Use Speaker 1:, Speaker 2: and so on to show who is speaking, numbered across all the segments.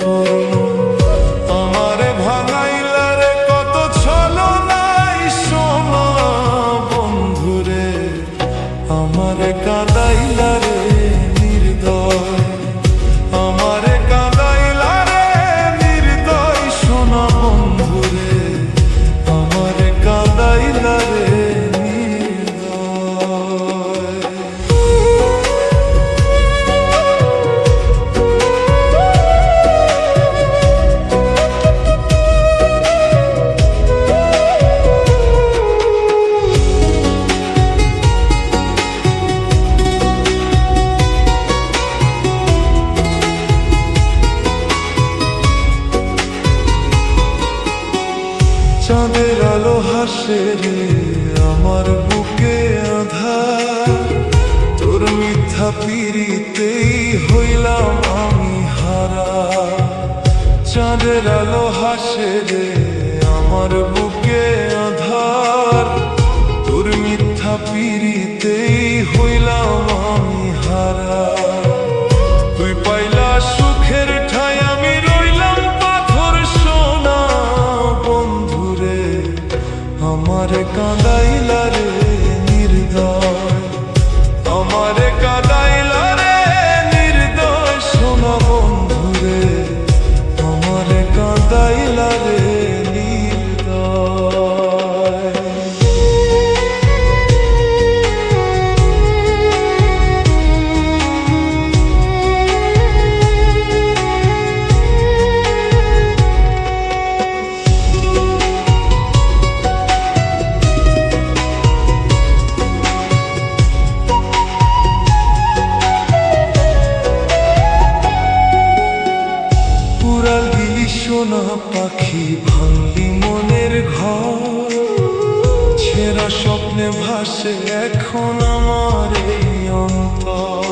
Speaker 1: পূর্ণ। আমারে ভাঙাইলা রে কত ছলনাই সোনা বন্ধুরে, আমারে কাঁদাইলা রে নির্দয়, আমারে কাঁদাইলা রে নির্দয় সোনা বন্ধুরে, আমারে কাঁদাইলা রে চাঁদের আলো হাসে রে আমার বুকে আঁধার, তোর মিথ্যা পিরিতেই হইলাম আমি হারা। চাঁদের আলো হাসে রে আমার বুকে আঁধার, তোর মিথ্যা পিরিতেই হইলাম আমি হারা। তুই পাইলা সুখের ঠাই, আমি রইলাম পাথর সোনা বন্ধুরে, আমারে কাঁদাইলা রে নির্দয়, আমারে কাঁদাইলা রে নির্দয় সোনা বন্ধুরে, আমারে কাঁদাইলা রে সোনা পাখি, ভাঙলি মনের ঘর, ছেঁড়া স্বপ্নে ভাসে এখন আমার এই অন্তর।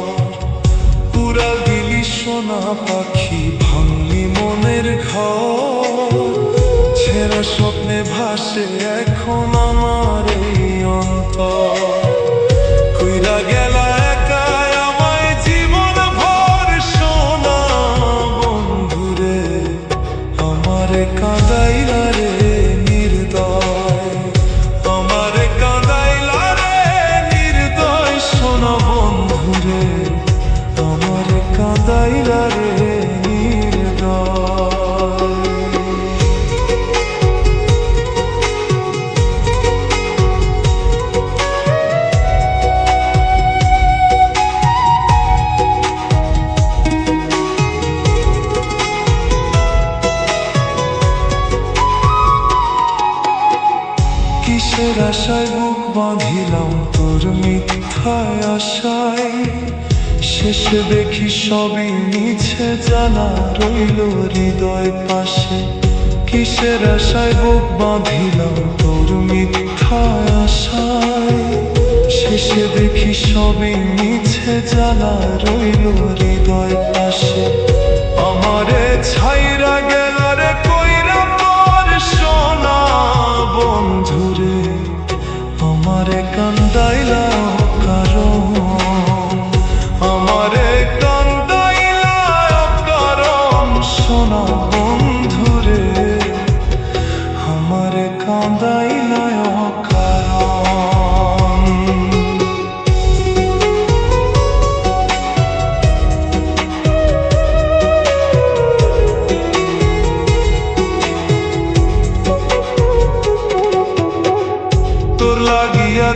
Speaker 1: পুরা দিলি সোনা পাখি, ভাঙলি মনের ঘর, ছেঁড়া স্বপ্নে ভাসে এখন আমার এই অন্তর। কইরা গেলা একা আমায় জীবন ভর সোনা বন্ধুরে, আমারে কাঁদাইলা রে নির্দয়, আমারে কাঁদাইলা রে নির্দয় সোনা বন্ধুরে, আমারে কাঁদাইলা রে নির্দয়। কিসের আশায় বুক বাঁধিলাম তোর মিথ্যায় আশায়, শেষে দেখি সবই মিছে জানা রইল হৃদয় পাশে। কিসের আশায় বুক বাঁধিলাম তোর মিথ্যায় আশায়, শেষে দেখি সবই মিছে জানা রইল হৃদয় পাশে। আমারে ছাইরা গেল রে কইরা পর সোনা বন্ধুরে, আমারে কান্দাইলা কারণ, আমারে কান্দাইলা কারণ সোনা বন্ধুরে, আমারে কান্দাইলা কারণ। তোর লাগিয়া